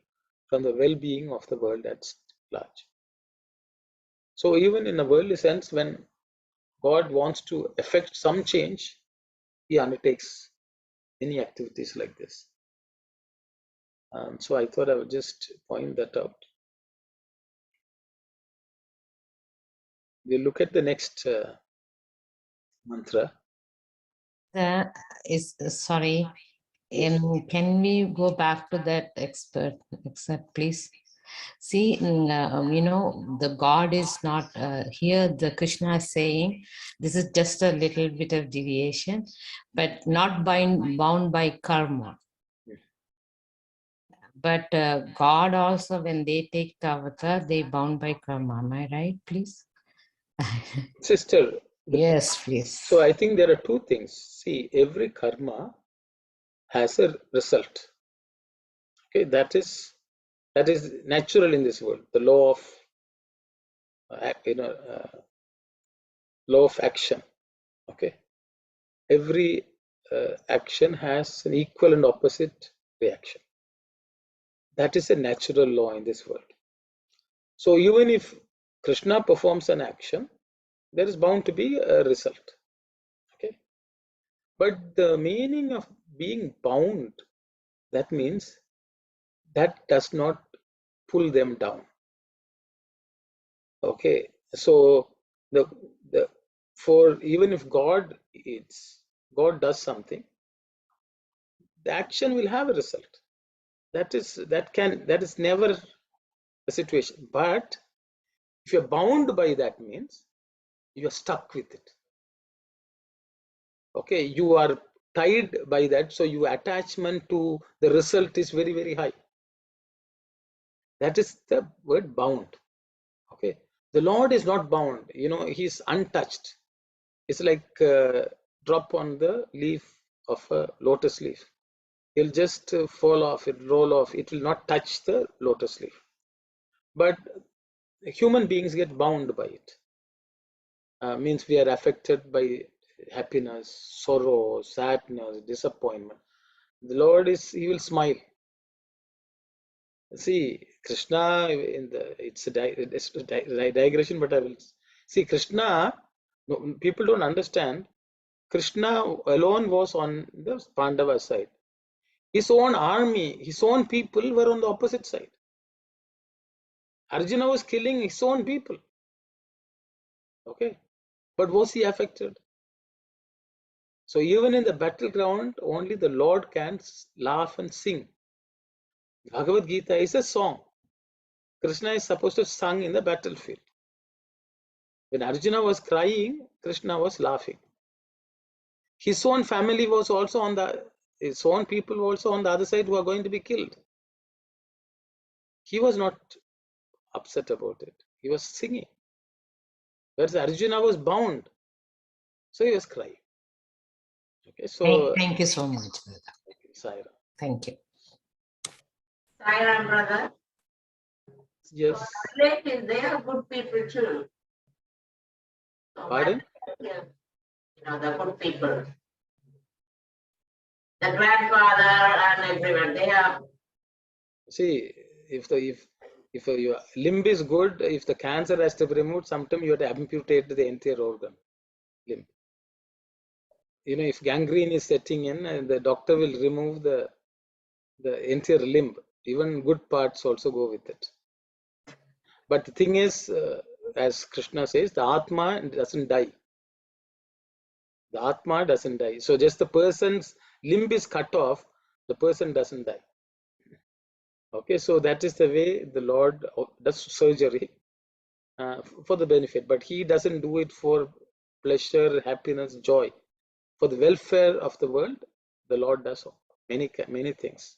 from the well-being of the world at large. So even in a worldly sense, when God wants to effect some change, he undertakes many activities like this. So I thought I would just point that out. We'll look at the next mantra. Sorry, can we go back to that excerpt, please? See, the God is not here. The Krishna is saying this is just a little bit of deviation, but not bound by karma. But God also, when they take the avatar, they bound by karma. Am I right, please? Sister. Yes, please. So I think there are two things. See, every karma has a result. Okay, that is natural in this world. The law of law of action. Okay, every action has an equal and opposite reaction. That is a natural law in this world. So even if Krishna performs an action, there is bound to be a result. Okay, but the meaning of being bound, that means that does not pull them down. Okay, so for even if God does something, the action will have a result. That is never a situation. But if you're bound by that, means you're stuck with it. Okay, you are tied by that, so your attachment to the result is very, very high. That is the word bound. Okay, the Lord is not bound, he's untouched. It's like a drop on the leaf of a lotus leaf. It'll just fall off, it'll roll off, it will not touch the lotus leaf. But human beings get bound by it. Means we are affected by happiness, sorrow, sadness, disappointment. The Lord he will smile. See, Krishna it's a digression, but I will see Krishna. No, people don't understand. Krishna alone was on the Pandava side. His own army, his own people were on the opposite side. Arjuna was killing his own people. Okay, but was he affected? So even in the battleground, only the Lord can laugh and sing. Bhagavad Gita is a song. Krishna is supposed to sing in the battlefield. When Arjuna was crying, Krishna was laughing. His own family was also his own people were also on the other side who are going to be killed. He was not upset about it. He was singing. Whereas Arjuna was bound. So he was crying. Okay, so thank you so much, brother. Saira. Thank you. Saira, brother. Yes. Relatives, they are good people too. So Pardon? the good people. The grandfather and everyone, they are. See, if your limb is good, if the cancer has to be removed, sometimes you have to amputate the entire organ, limb. If gangrene is setting in, and the doctor will remove the entire limb. Even good parts also go with it. But the thing is, as Krishna says, the Atma doesn't die. The Atma doesn't die. So just the person's limb is cut off, the person doesn't die. Okay, so that is the way the Lord does surgery for the benefit, but he doesn't do it for pleasure, happiness, joy. For the welfare of the world, the Lord does many things.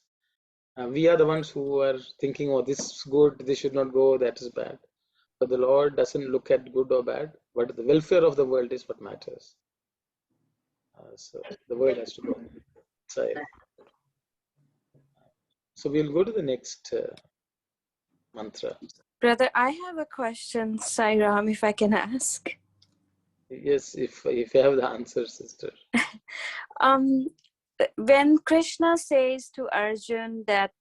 We are the ones who are thinking, oh, this is good, this should not go, that is bad. But the Lord doesn't look at good or bad, but the welfare of the world is what matters. So the world has to go. So we'll go to the next mantra. Brother, I have a question, Sai Ram, if I can ask. Yes, if you have the answer, sister. When Krishna says to Arjun that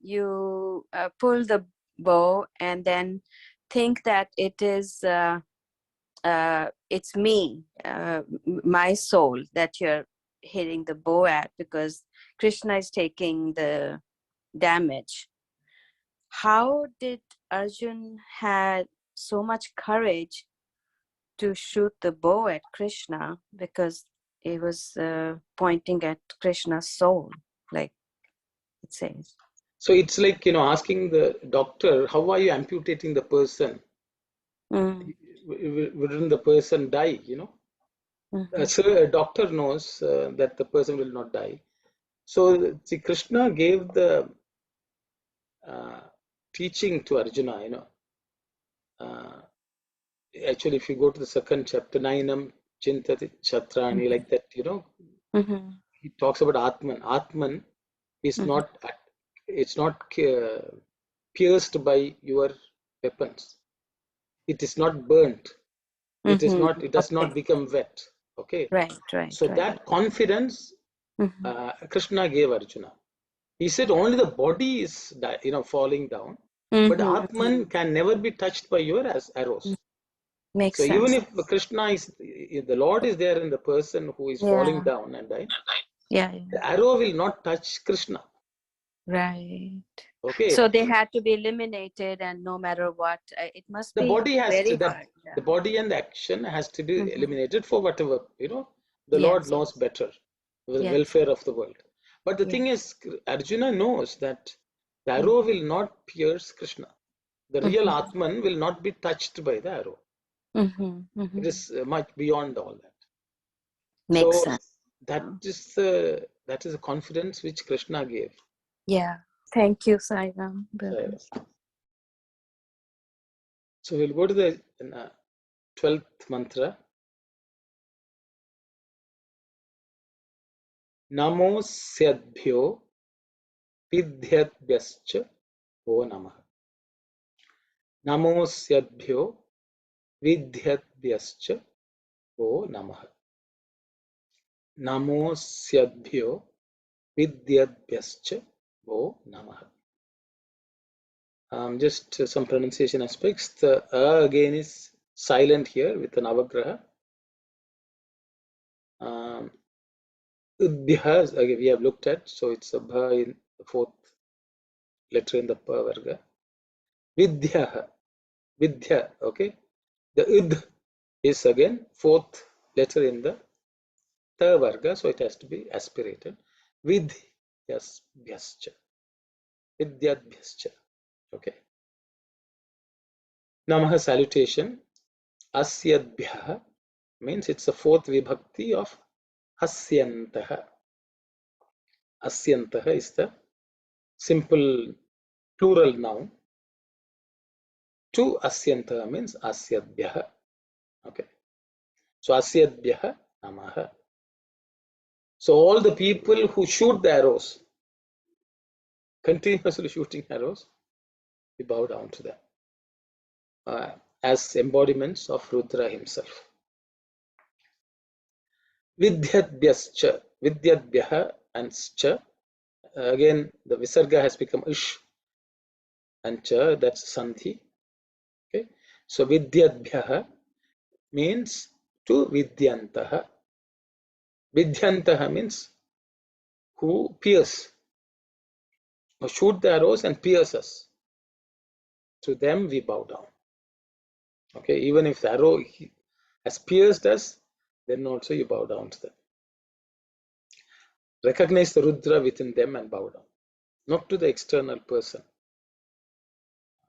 you pull the bow and then think that it is it's me, my soul that you're hitting the bow at, because Krishna is taking the damage. How did Arjun had so much courage to shoot the bow at Krishna, because it was pointing at Krishna's soul, like it says. So it's like, asking the doctor, how are you amputating the person? Wouldn't the person die, So a doctor knows that the person will not die. So see, Krishna gave the teaching to Arjuna, actually, if you go to the second chapter, Nainam Chintati Chatrani, like that, he talks about Atman. Atman is not, it's not pierced by your weapons. It is not burnt. It is not, it does not become wet. Okay. Right. So that confidence Krishna gave Arjuna. He said only the body is falling down, but Atman can never be touched by your arrows. Makes so sense. Even if Krishna is, if the Lord is there in the person who is falling down and dying, the arrow will not touch Krishna. Right. Okay. So they had to be eliminated, and no matter what, it must The be body has very to, hard. the body and the action has to be eliminated for whatever, the Lord knows better, for the welfare of the world. But the thing is, Arjuna knows that the arrow will not pierce Krishna. The real Atman will not be touched by the arrow. It is much beyond all that. Makes sense. That is the confidence which Krishna gave. Yeah. Thank you, Sai Ram. So we'll go to the 12th mantra. Namosyadbhyo vidyadbyascha o namaha. Namosyadbhyo vidyadbyascha o namaha. Namosyadbhyo vidyadbyascha o namaha. Just some pronunciation aspects. The again is silent here with an avagraha. Udbhyas, again, we have looked at, so it's a bha in the fourth letter in the pa varga. Vidya, okay. The ud is again fourth letter in the ta varga, so it has to be aspirated. Vidyascha, vidyadbyascha, okay. Namaha salutation. Asyadbhyah means it's the fourth vibhakti of Asyantaha. Asyantaha is the simple plural noun. To Asyantaha means Asyadbhyah. Okay. So Asyadbhyah Namaha. So all the people who shoot the arrows, continuously shooting arrows, we bow down to them as embodiments of Rudra himself. Vidyadbyascha, Vidyadbhyah and Scha. Again, the Visarga has become Ish and Cha, that's Sandhi. Okay. So Vidyadbhyah means to Vidyantaha. Vidyantaha means who pierce, or shoot the arrows and pierce us. To them we bow down. Okay, even if the arrow has pierced us, then also you bow down to them. recognize the Rudra within them and bow down, not to the external person.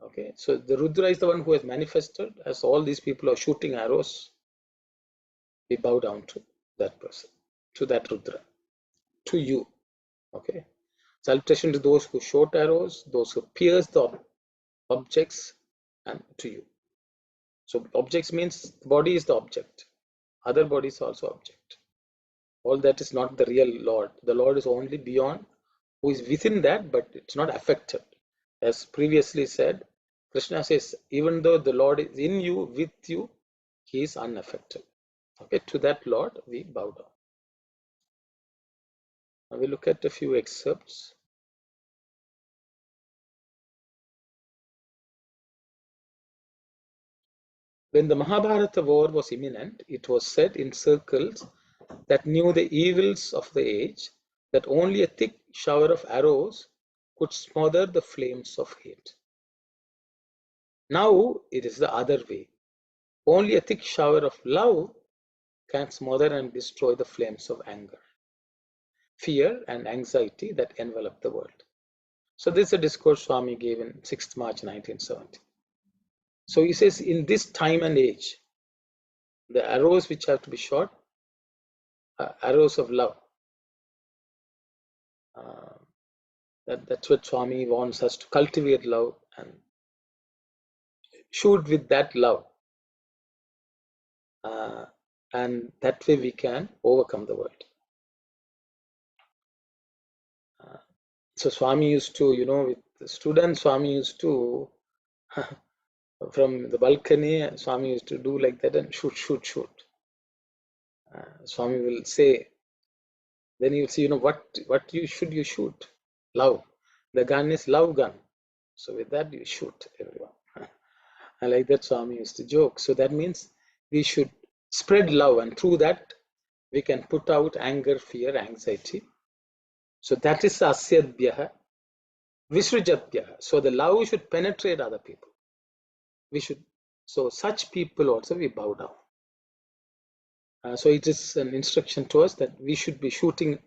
Okay, so the Rudra is the one who has manifested. As all these people are shooting arrows, we bow down to that person, to that Rudra, to you. Okay, salutation to those who shoot arrows, those who pierce the objects, and to you. So objects means the body is the object, other bodies also object. All that is not the real Lord. The Lord is only beyond, who is within that, but it's not affected. As previously said, Krishna says, even though the Lord is in you, with you, he is unaffected. Okay, to that Lord we bow down. Now we look at a few excerpts. When the Mahabharata war was imminent, it was said in circles that knew the evils of the age that only a thick shower of arrows could smother the flames of hate. Now it is the other way. Only a thick shower of love can smother and destroy the flames of anger, fear, and anxiety that envelop the world. So this is a discourse Swami gave in 6th March 1970. So he says, in this time and age, the arrows which have to be shot are arrows of love. That's what Swami wants us to cultivate love and shoot with that love. And that way we can overcome the world. So Swami used to, with the students, Swami used to, from the balcony, Swami used to do like that and shoot. Swami will say, then you'll see, what you shoot? Love. The gun is love gun. So with that you shoot everyone. I like that Swami used to joke. So that means we should spread love, and through that we can put out anger, fear, anxiety. So that is asyadbhyaha, visrujabhyaha. So the love should penetrate other people. So such people also we bow down. So it is an instruction to us that we should be shooting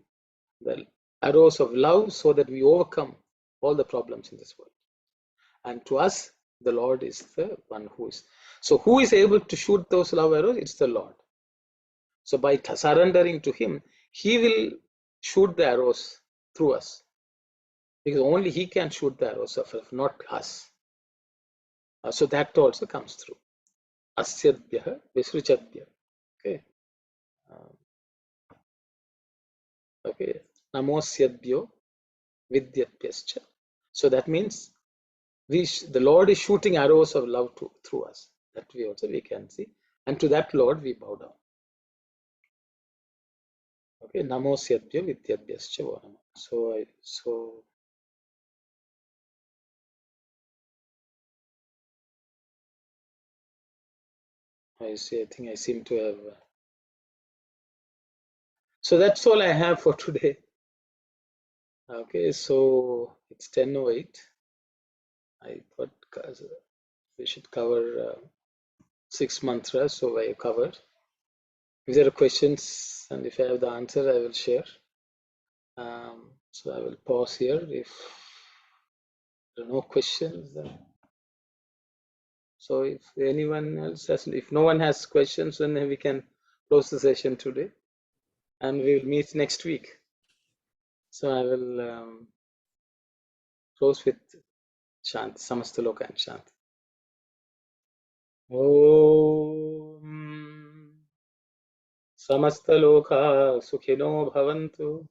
the arrows of love so that we overcome all the problems in this world. And to us, the Lord is the one who is. So who is able to shoot those love arrows? It's the Lord. So by surrendering to him, he will shoot the arrows through us. Because only he can shoot the arrows of love, not us. So that also comes through. Asyadbhyaha visruchabhya. Okay. Okay. Namosyadbhyo vidyatbyascha. So that means the Lord is shooting arrows of love through us. That we can see. And to that Lord we bow down. Okay. Namosyadbhyo vidyatbyascha. So I think I seem to have. So that's all I have for today. Okay, so it's 10:08. I thought we should cover 6 mantras, so I covered. If there are questions and if I have the answer, I will share. So I will pause here. If there are no questions, then. So if anyone else has, if no one has questions, then we can close the session today, and we will meet next week. So I will close with Shanti, Samastaloka and Shanti. Om Samastaloka Sukhino Bhavantu.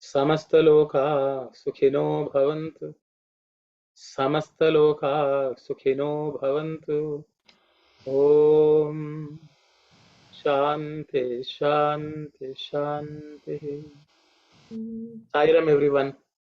Samastaloka Sukhino Bhavantu. Samastaloka Sukhino Bhavantu. Om Shanti Shanti Shanti. Sairam everyone.